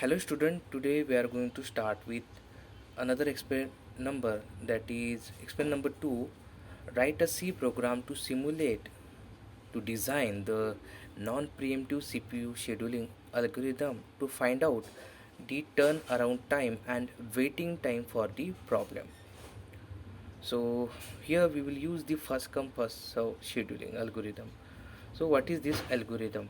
Hello student, today we are going to start with another experiment number, that is experiment number 2. Write a C program to simulate to design the non-preemptive CPU scheduling algorithm to find out the turnaround time and waiting time for the problem. So here we will use the first come first serve scheduling algorithm. So what is this algorithm?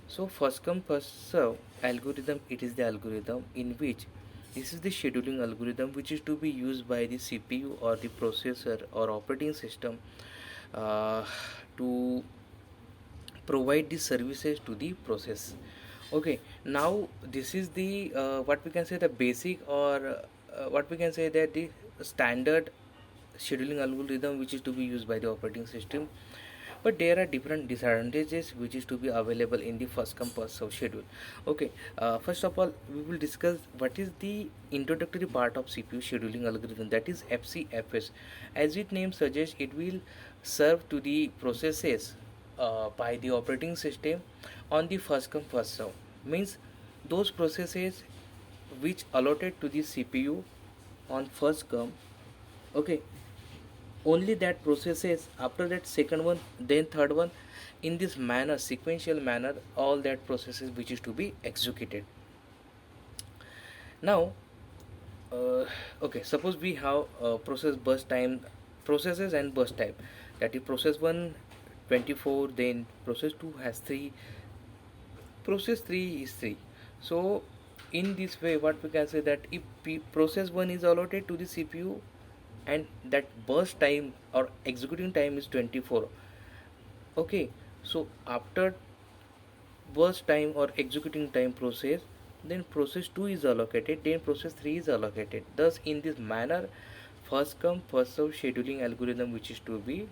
So first come first serve algorithm, it is the algorithm in which this is the scheduling algorithm which is to be used by the CPU or the processor or operating system uh, to provide the services to the process. Okay, now this is the what we can say the basic or what we can say that the standard scheduling algorithm which is to be used by the operating system, but there are different disadvantages which is to be available in the first come first serve schedule. Okay, first of all we will discuss what is the introductory part of CPU scheduling algorithm, that is FCFS. As its name suggests, it will serve to the processes by the operating system on the first come first serve, means those processes which allotted to the CPU on first come. Okay, only that processes after that second one, then third one, in this manner, sequential manner, all that processes which is to be executed. Now okay, suppose we have process burst time, processes and burst time, that is process 1 24, then process 2 has 3, process 3 is 3. So in this way what we can say that if process 1 is allotted to the CPU and that burst time or executing time is 24. Okay, so after burst time or executing time process, then process 2 is allocated, then process 3 is allocated. Thus in this manner first come first serve scheduling algorithm which is to be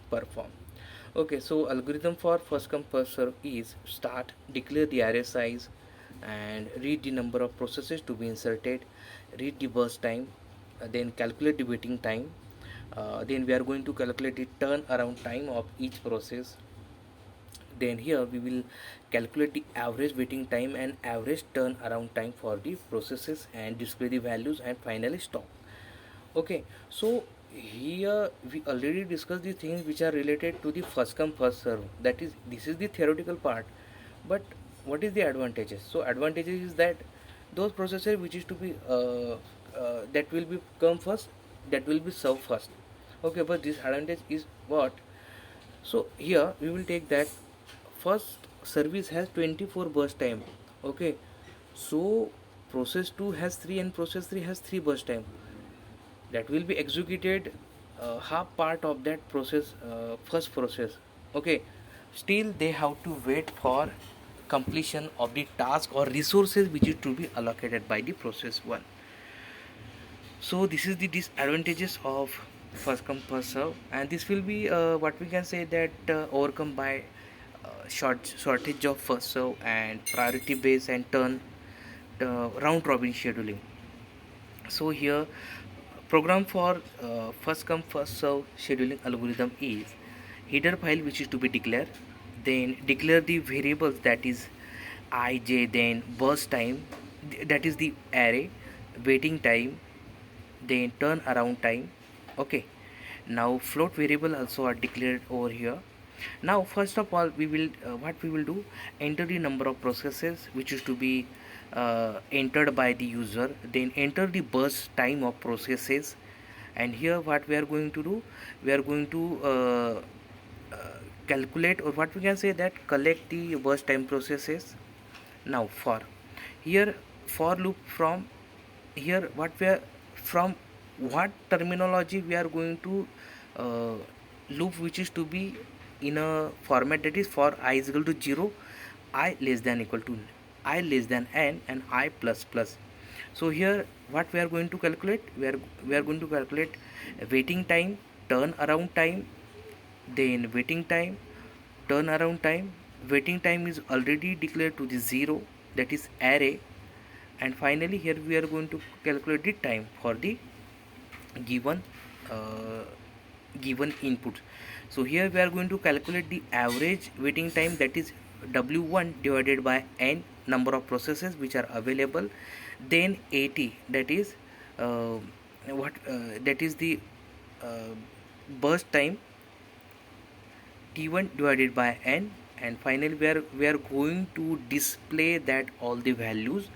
performed. Okay, so algorithm for first come first serve is start, declare the array size and read the number of processes to be inserted, read the burst time, then calculate the waiting time, then we are going to calculate the turnaround time of each process. Then here we will calculate the average waiting time and average turnaround time for the processes and display the values and finally stop. Okay, so here we already discussed the things which are related to the first come first serve, that is this is the theoretical part. But what is the advantages? So advantages is that those processes which is to be that will be come first, that will be served first. Okay, but this advantage is what? So here we will take that first service has 24 burst time. Okay, so process 2 has 3 and process 3 has 3 burst time, that will be executed half part of that process, first process. Okay, still they have to wait for completion of the task or resources which is to be allocated by the process 1. So this is the disadvantages of first come first serve, and this will be what we can say that overcome by shortage of first serve and priority base and turn round robin scheduling. So here program for first come first serve scheduling algorithm is header file which is to be declared, then declare the variables, that is ij, then burst time, that is the array, waiting time, then turn around time. Okay, now float variable also are declared over here. Now first of all we will what we will do, enter the number of processes which is to be entered by the user, then enter the burst time of processes. And here what we are going to do, we are going to calculate, or what we can say that collect the burst time processes. Now for here for loop, from here what we are, from what terminology we are going to uh, loop which is to be in a format, that is for I is equal to 0, I less than equal to I less than n, and I plus plus. So here what we are going to calculate, we are going to calculate waiting time, turn around time, then waiting time, turn around time. Waiting time is already declared to the 0, that is array. And finally here we are going to calculate the time for the given uh, given input. So here we are going to calculate the average waiting time, that is w1 divided by n number of processes which are available, then 80, that is that is the uh, burst time t1 divided by n, and finally we are going to display that all the values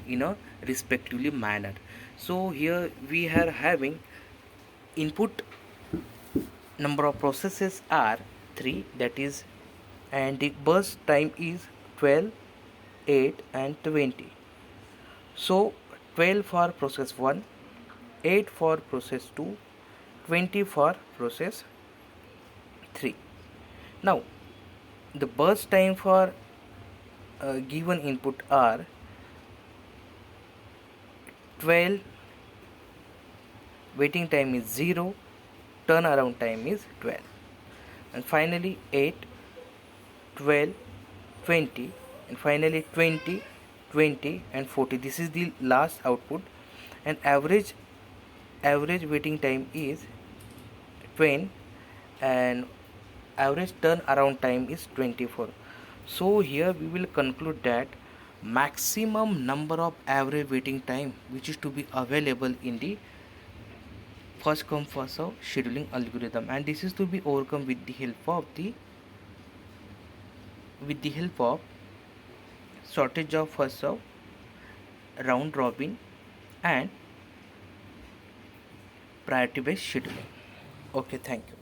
in a respectively manner. So here we are having input number of processes are 3, that is, and the burst time is 12, 8 and 20. So 12 for process 1, 8 for process 2, 20 for process 3. Now the burst time for given input are 12, waiting time is 0, turnaround time is 12, and finally 8, 12, 20, and finally 20, 20 and 40. This is the last output, and average waiting time is 20, and average turnaround time is 24. So here we will conclude that maximum number of average waiting time which is to be available in the first come first serve scheduling algorithm, and this is to be overcome with the help of shortage of first serve, round robin and priority based scheduling. Okay, thank you.